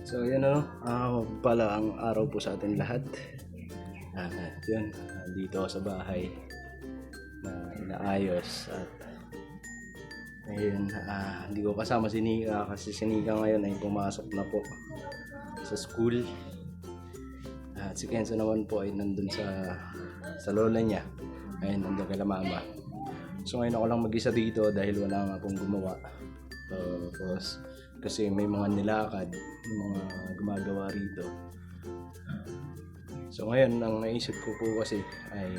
So yun ano, pala ang araw po sa atin lahat. Yun, dito ako sa bahay na inaayos at ngayon hindi ko kasama si Nika kasi si Nika ngayon ay pumasok na po sa school. At si Kenzo naman po ay nandun sa lola niya. Ayun, nandun kay mama. So ngayon ako lang mag-isa dito dahil wala nga pong gumawa. Tapos kasi may mga nilakad, mga gumagawa rito. So ngayon, ang naisip ko po kasi ay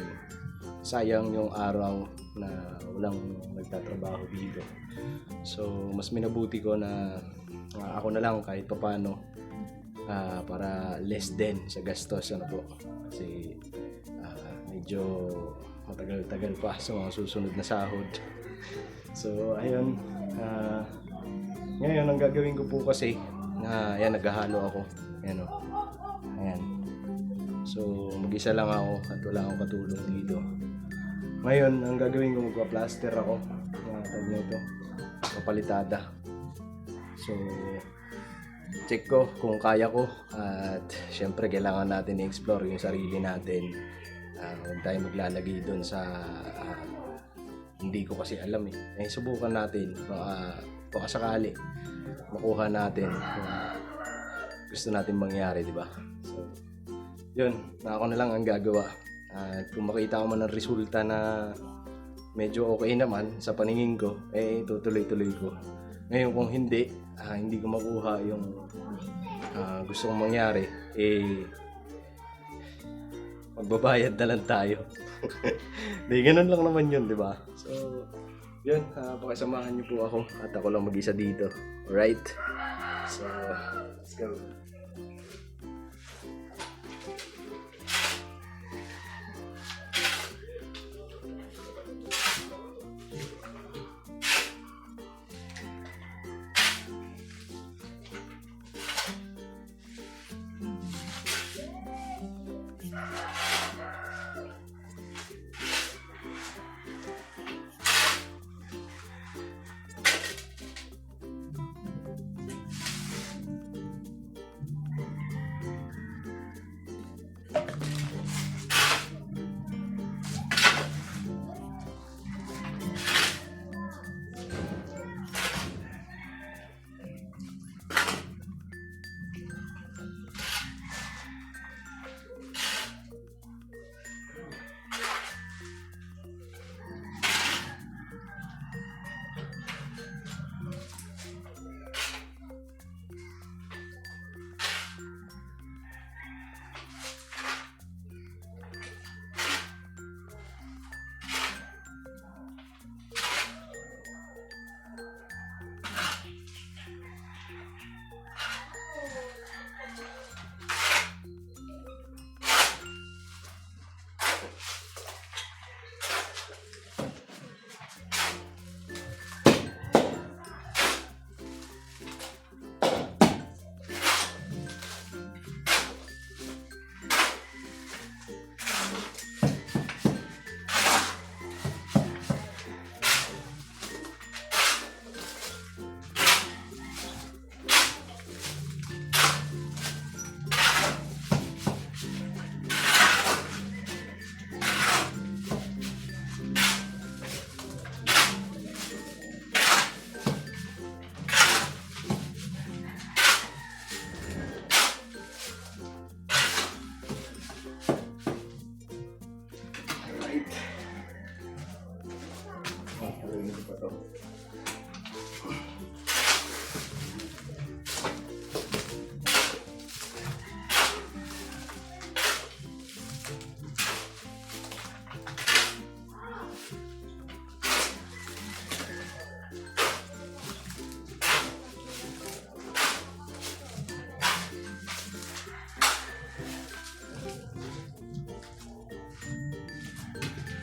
sayang yung araw na walang nagtatrabaho dito. So mas minabuti ko na ako na lang kahit paano para less din sa gastos ano po. Kasi medyo matagal-tagal pa sa mga susunod na sahod. So ayun, ngayon ang gagawin ko po kasi ayan, naghahalo ako. Ayan o. Ayan. So mag-isa lang ako at wala akong katulong dito. Ngayon ang gagawin ko, magpa-plaster ako. Tawag nito, papalitada. So check ko kung kaya ko at syempre kailangan natin i-explore yung sarili natin. Huwag tayo maglalagay doon sa hindi ko kasi alam eh. Subukan natin, baka sakali makuha natin kung gusto natin mangyari, di ba? So yun, ako na lang ang gagawa. At kung makita ko man ng resulta na medyo okay naman sa paningin ko, tutuloy-tuloy ko. Ngayon kung hindi ko makuha yung gusto kong mangyari, magbabayad na lang tayo. Di, ganun lang naman yun, di ba? So yun, pakisamahan niyo po ako at ako lang mag-isa dito. Alright? So let's go.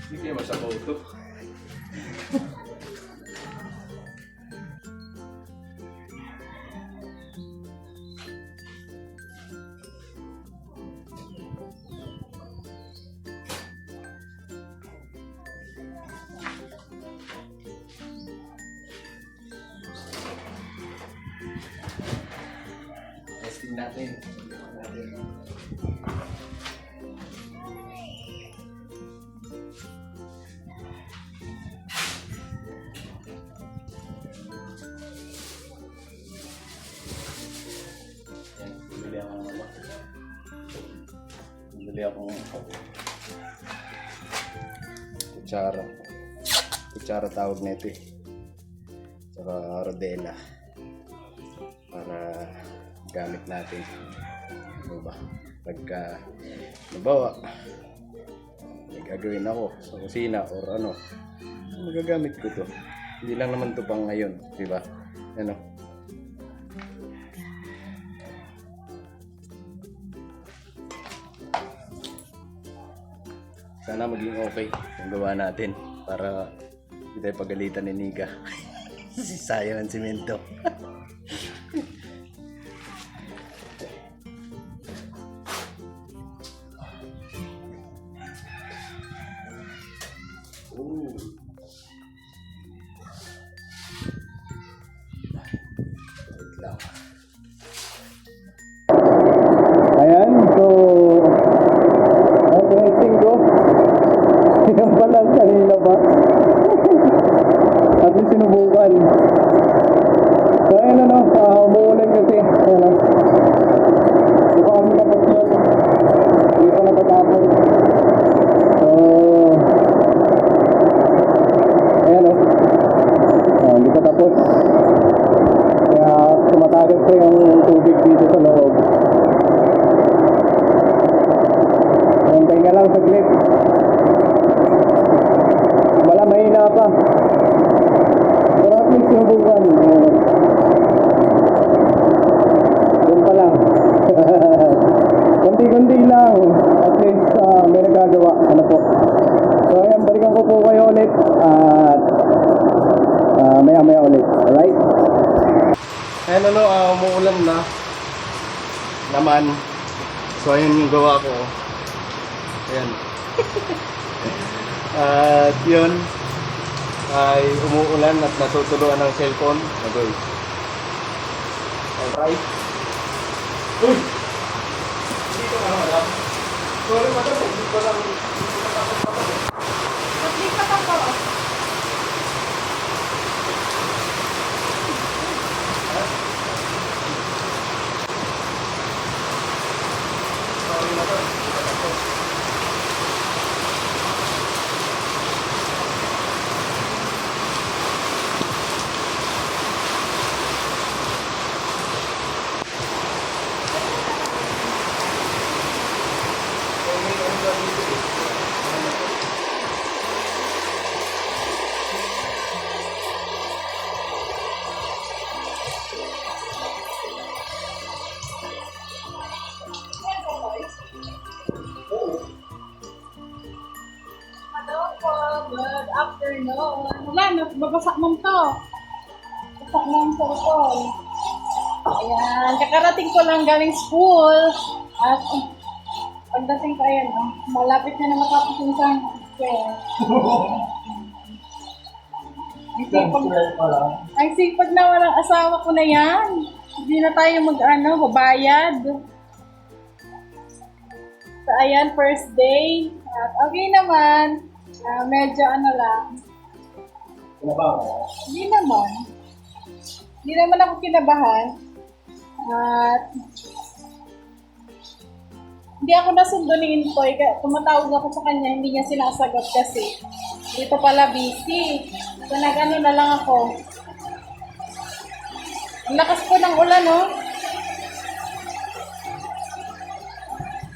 Hindi kayo masabaw ito. testing natin. Bili akong kutsara. Kutsara tawag nito eh. Saka rodela. Para gamit natin. Ano ba? Pagka nabawa, may gagawin ako sa kusina or ano, magagamit ko to. Hindi lang naman to pang ngayon, di ba? Ano? Sana maging okay yung gawa natin para hindi tayo pagalitan ni Nika. Sayang ang simento. Wait lang. Ayan, so connecting ko. Yan pala kanina ba? At least sinubukan. So ayun ano, umuulan kasi. Ayan o. Di pa kami tapos yun. Hindi pa natatapos. So ayan o. Hindi pa tapos. Kaya tumatagas ko yung tubig dito sa loob. Hintay na lang saglit. Wala, mahina pa. Pero at least yung buwan. Doon pa lang. Kunti-kunti lang. At least may nagagawa. Ano po. So ayan, balikan ko po kayo ulit. At maya-maya ulit. Alright? Ayan ano, umuulan na. Naman. So ayun yung gawa ko. Ayan. At yun ay umuulan at natutuluan ng cellphone. Agoy. Alright. Uy! Hindi ko alam. Sorry madam, hindi ko lang. Hindi ka pa ko. Sorry madam. Hello po. Good afternoon. Wala, babasak mo to. Basak mo ang cellphone. Ayan, kakarating ko lang galing school. At pagdating ko, ayan, malapit na matapos yung isang square. Ang sipag na walang asawa ko na yan. Hindi na tayo babayad. So, ayan, first day. At okay naman. Medyo lang. Hindi naman. Hindi naman ako kinabahan. At hindi ako nasundo ni Intoy. Tumatawag ako sa kanya, hindi niya sinasagot kasi dito pala busy. So nag-ano na lang ako. Ang lakas po ng ulan, no?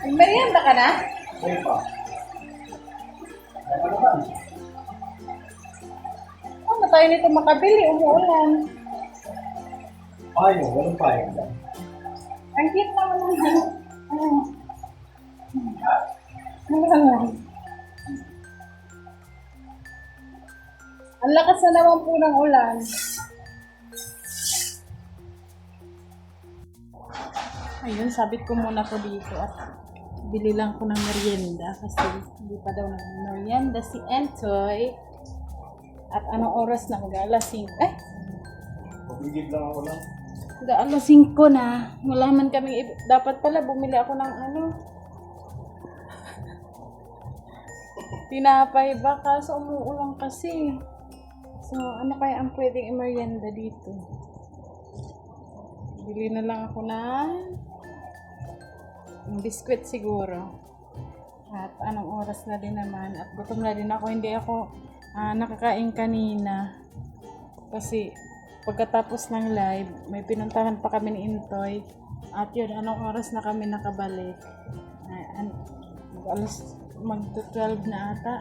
Merienda ka na? Ay pa. Ano ba? Ano tayo nito makabili? Umuulan. Ay, walang payag. Ang cute naman ng ang lakas na naman po ng ulan. Ayun, sabit ko muna po dito at bili lang ko ng merienda kasi hindi pa daw nag-merienda si Entoy. At anong oras na? Mag-alas 5. Pagigid lang ako lang. Alas 5 na. Wala man kami, dapat pala bumili ako ng ano. Tinapay ba? Kaso umuulan kasi. So, ano kaya ang pwedeng i-merienda dito? Bili na lang ako ng biskwit siguro. At anong oras na din naman. At gutom na din ako. Hindi ako nakakain kanina. Kasi pagkatapos ng live, may pinuntahan pa kami ni Intoy. At yun, anong oras na kami nakabalik? Mag-12 na ata.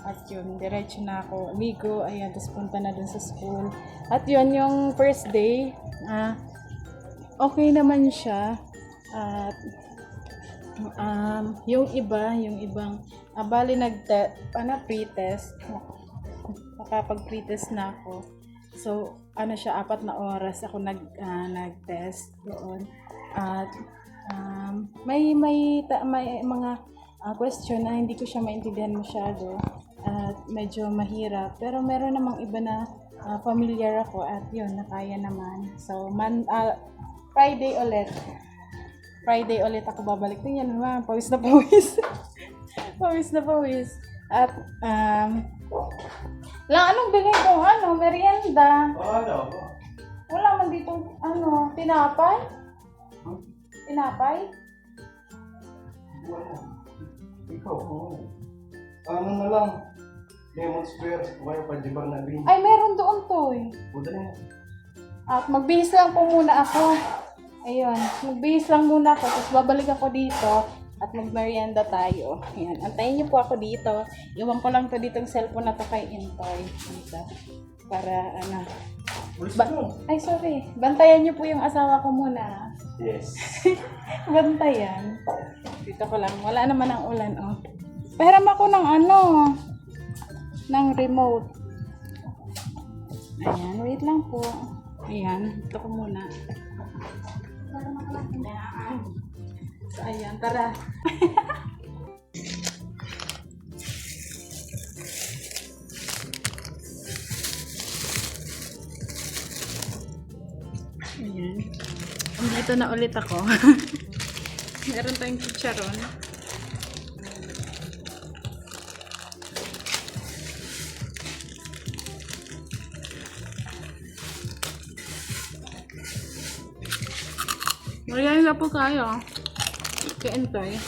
At yun, diretso na ako. Ligo, ayan, tapos punta na dun sa school. At yun, yung first day, okay naman siya. At yung ibang, bali pre-test. Nakapag-pre-test na ako. So, siya, 4 na oras ako nag-test doon. At may mga question na hindi ko siya maintindihan masyado at medyo mahirap, pero meron namang iba na familiar ako at yun, nakaya naman. So Friday ulit ako babalik. Tingnan naman, pawis na pawis. Pawis na pawis. At anong bilhin ko? Merienda. Wala man dito tinapay. Tinapay? Ikaw, ano na lang, Lemon Square, kaya pa di ba nabing? Ay, meron doon to eh. Buda na yan. At magbihis lang po muna ako. Ayun, magbihis lang muna ako, tapos babalik ako dito at magmerienda tayo. Ayan, antayin niyo po ako dito. Iwan ko lang to dito yung cellphone na to kay Intoy. Dito. Para ay, sorry. Bantayan niyo po yung asawa ko muna. Yes. Bantayan. Dito ko lang. Wala naman ang ulan, oh. Pahiram ako ng ng remote. Ayan, wait lang po. Ayan, ito ko muna. So, ayan, tara. Ayan. Dito na ulit ako. Meron tayong chicharon. Mariyain na po kayo. Kain tayo.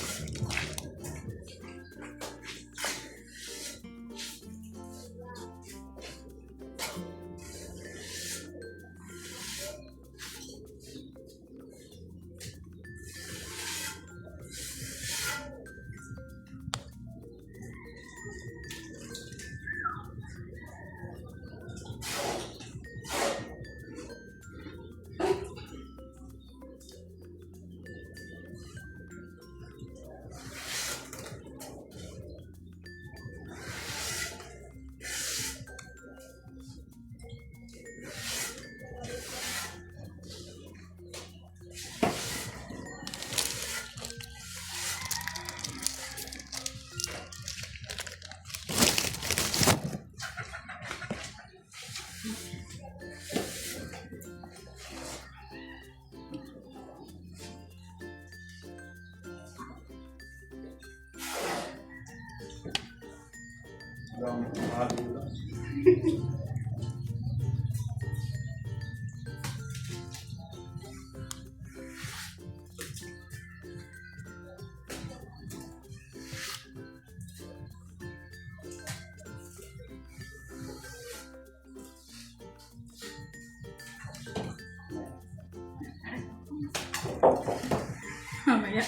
Mamaya.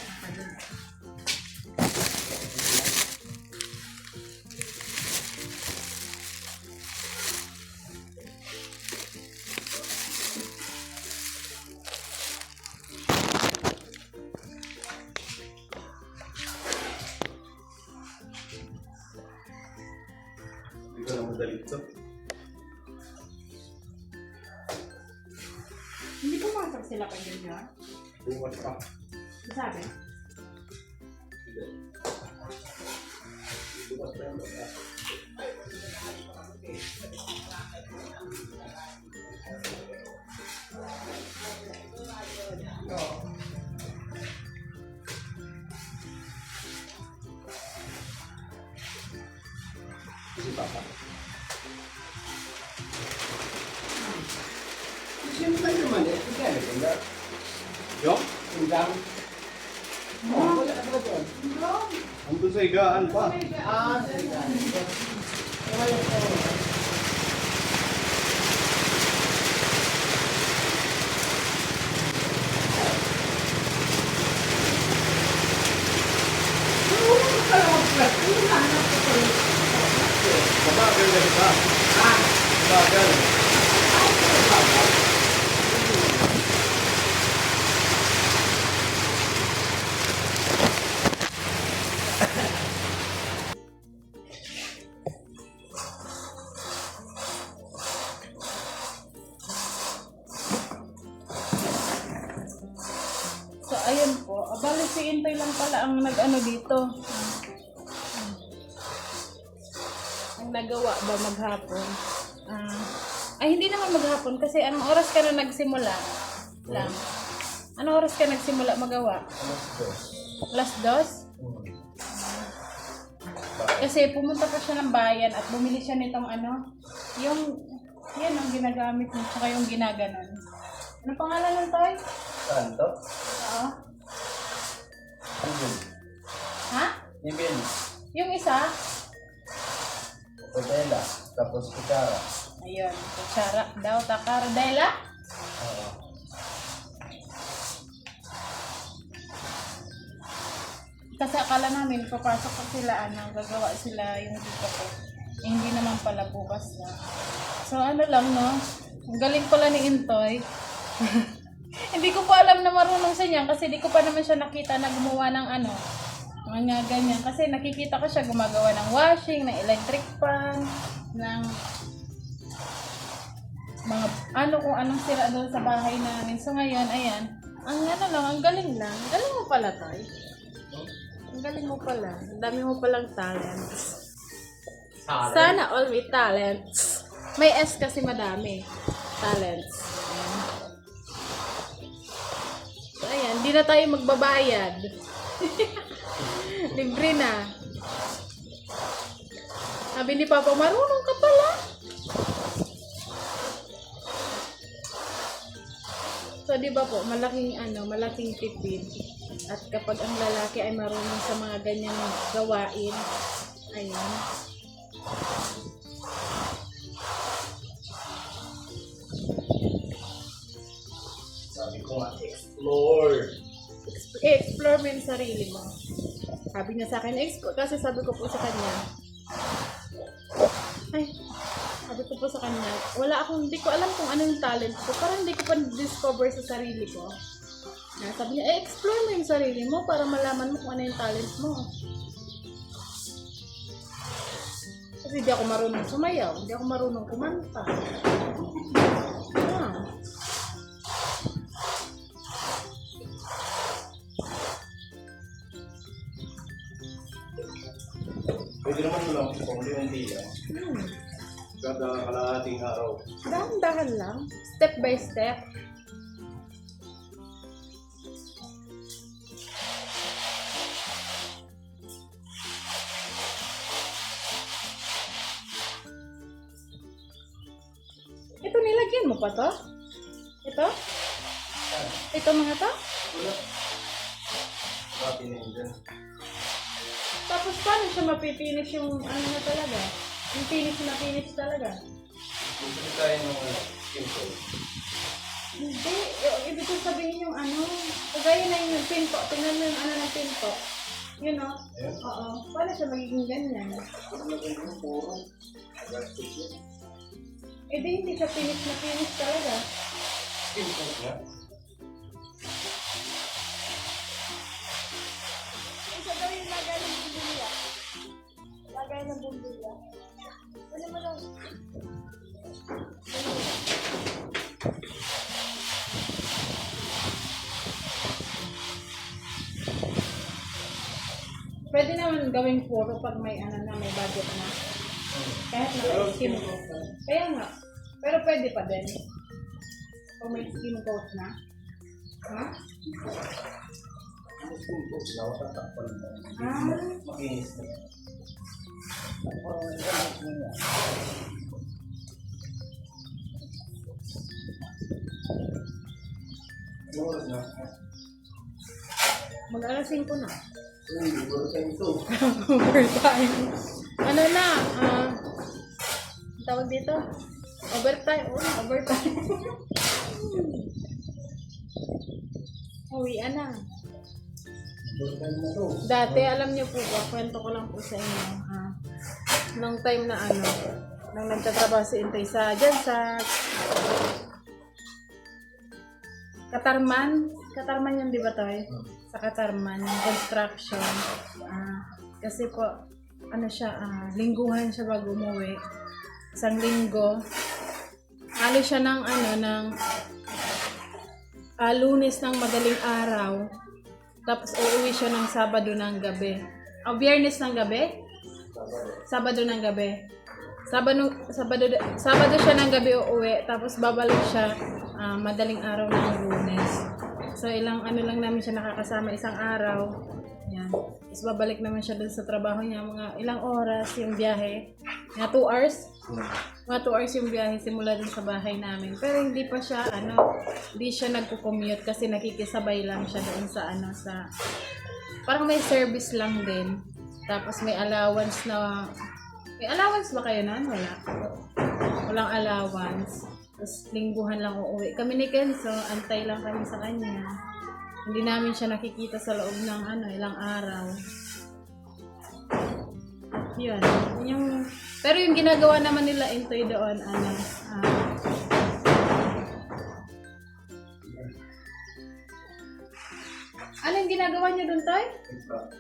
Hindi ko na madali ito. Hindi ko masak sila pa ganyan. Bukas pa. Sabi? Bukas pa yung bukas. Si Papa. Siyempre naman eh. Kaya naganda. Yung? Tinggang? Oo, wala ka ba doon? Andun sa higaan pa. Sa higaan. Mabagal na ba? Mabagal. So, ayun po. Bali, si Intoy lang pala ang nag-ano dito. Ang nagawa ba maghapon? Ay, hindi naman maghapon kasi anong oras ka na nagsimula? Lang. Anong oras ka nagsimula magawa? Alas 2? Kasi pumunta pa siya ng bayan at bumili siya nitong ano, yung, yan ang ginagamit mo, tsaka yung ginaganon. Ano pangalan ng toy? Saan to? Oo. Ibin. Ha? Ibin. Yung isa? Hotel. Tapos kutsara. Ayun, kutsara daw, takardela. Oo. Kasi akala namin, papasok pa sila, gagawa sila yung dito ko. Eh, hindi naman pala bukas na. So ano lang, no? Ang galing pala ni Intoy. Hindi ko pa alam na marunong sa niyan kasi di ko pa naman siya nakita na gumawa ng ano, mga ganyan. Kasi nakikita ko siya gumagawa ng washing, ng electric fan, ng mga ano kung anong sira doon sa bahay namin. So ngayon, ayan, ang ano lang, ang galing lang. Galing mo pala, Toy. Ang galing mo pala. Ang dami mo palang talents. Sana all may talents. May S kasi madami. Talents. Ayan. So, ayan. Di na tayo magbabayad. Libre na. Sabi ni Papa, marunong ka pala. So, di ba po, malaking tipid. At kapag ang lalaki ay marunong sa mga ganyang gawain, ayan. Sabi ko nga, explore. I-explore mo yung sarili mo. Sabi niya sa akin, kasi sabi ko po sa kanya, sabi ko po sa kanya, hindi ko alam kung ano yung talent ko. Parang hindi ko pa discover sa sarili ko. Sabi niya, explore mo yung sarili mo para malaman mo kung ano yung talent mo. Kasi hindi ako marunong sumayaw, hindi ako marunong kumanta. Pwede naman mo lang kung unti lang. Kada kalahating araw. Dahan-dahan lang. Step by step. Ito, nilagyan mo pa to? Ito? Ito mga to? Wala. Bakit na yun dyan? Tapos paano siya mapipinish yung ano na talaga? Yung finish talaga? Gusto tayo ng simple. Hindi. Ibig ko sabihin yung ano, kagaya na yung pinto. Tingnan mo yung ano ng pinto. Yun o. Ayan. Oo. Paano siya magiging ganyan? Ano yung puro? Gastos yan. Eh di hindi siya finish talaga. Simple nga. Isa daw yung lagay ng bumbilya. Lagay ng bumbilya. Ano mo lang? Pwede naman gawing puro pag may ano na, may budget na. Kahit naka-skim. Kaya nga. Pero pwede pa din. O may skin coat na? Ha? Ah. Makinis na. Oras na. Mag-alas 5 na. Uy, overtime to. Overtime. Ano na? Tawag dito? Overtime. Overtime. Uwian na. Overtime na to. Dati, alam niyo po ba, kwento ko lang po sa inyo. Nung time na nung nagtatrabaho si Intay dyan sa Katarman. Katarman yun, di ba, Toy? Sa Katarman, yung construction. Kasi po, lingguhan siya bago umuwi. Isang linggo. Alis siya ng Lunes ng madaling araw. Tapos uuwi siya ng Sabado ng gabi. Biyernes ng gabi? Sabado ng gabi. Sabado siya ng gabi uuwi. Tapos babalik siya madaling araw ng Lunes. So ilang lang namin siya nakakasama, isang araw. Yan. Tapos babalik naman siya dun sa trabaho niya. Mga ilang oras yung biyahe. Mga 2 hours. Mga 2 hours yung biyahe simula dun sa bahay namin. Pero hindi pa siya, hindi siya nagko-commute kasi nakikisabay lang siya doon sa parang may service lang din. Tapos may allowance ba kayo nun? Wala. Walang allowance. Tapos lingguhan lang uuwi. Kami ni Kenzo, antay lang kami sa kanya. Hindi namin siya nakikita sa loob ng ilang araw. Yun. Pero yung ginagawa naman nila Intoy doon, ano yung ginagawa niyo doon, Toy?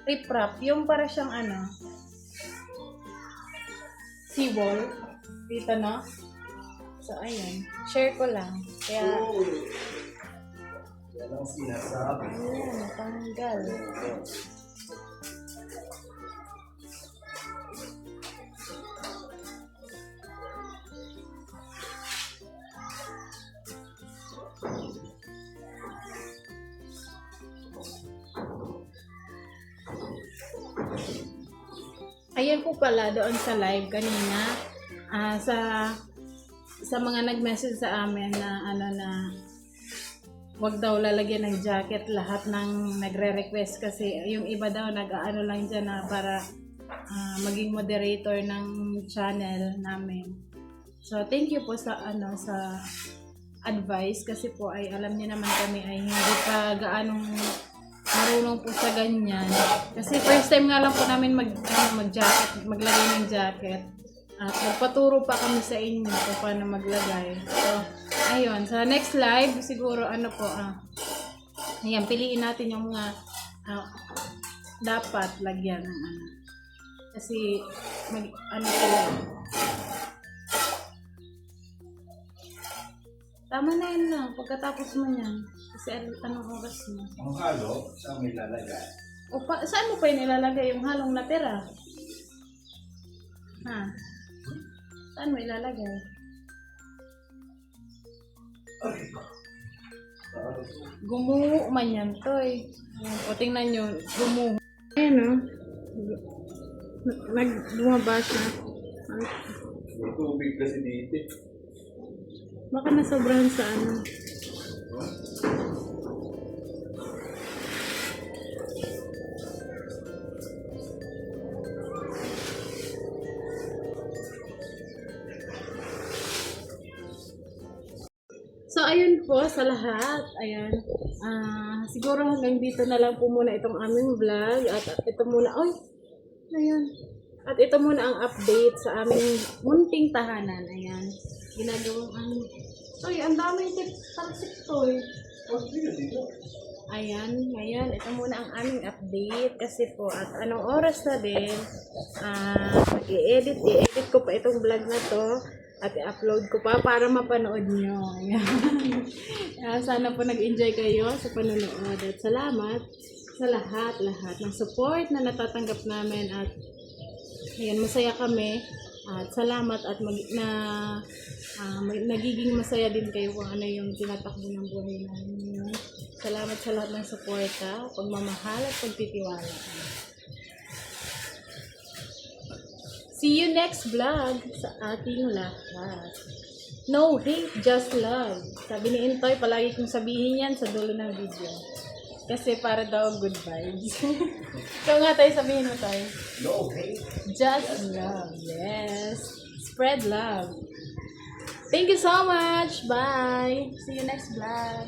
Riprap. Yung para siyang seawall. Dito, no? So, ayun. Share ko lang. Kaya, yan ang sinasabi. ayan, tanggal. Ayan po pala doon sa live kanina, sa mga nag-message sa amin na wag daw lalagyan ng jacket lahat ng nagre-request kasi yung iba daw nag-aano lang dyan na para maging moderator ng channel namin. So thank you po sa advice kasi po ay alam niyo naman kami ay hindi pa gaanong marunong po sa ganyan. Kasi first time nga lang po namin mag-jacket, maglagay ng jacket. At magpaturo pa kami sa inyo kung paano maglagay. So, ayun. Sa next live, siguro ayan, piliin natin yung mga dapat lagyan ng Kasi, sila. Tama na yun lang. Pagkatapos mo yan. Kasi anong oras mo? Ang halo, saan may lalagay? Saan mo pa yun ilalagay yung halong natira? Ha? Saan mo ilalagay? Gumuho man yan, Toy. O, tingnan nyo. Gumuho. Ayan, o. Lumaba siya. May tubig kasi dito. Baka nasobrahan sa So, ayun po sa lahat. Ayan. Siguro hanggang dito na lang po muna itong aming vlog. At ito muna, ayan. At ito muna ang update sa aming munting tahanan. Ayan. Ginagawang ang daming talsik to eh. Ayan. Ito muna ang aming update. Kasi po, at anong oras na din, i-edit ko pa itong vlog na to. At i-upload ko pa para mapanood nyo. Ayan. Sana po nag-enjoy kayo sa panonood. At salamat sa lahat ng support na natatanggap namin. At ayan, masaya kami At salamat at nagiging masaya din kayo kung ano yung tinatakbo ng buhay namin. Salamat sa lahat ng suporta, pagmamahal at pagtitiwala. See you next vlog sa ating lahat. No hate, just love. Sabi ni Intoy, palagi kong sabihin yan sa dulo ng video. Kasi para daw good vibes. So nga tayo, sabihin mo tayo. No hate. Just love. Yes. Spread love. Thank you so much. Bye. See you next vlog.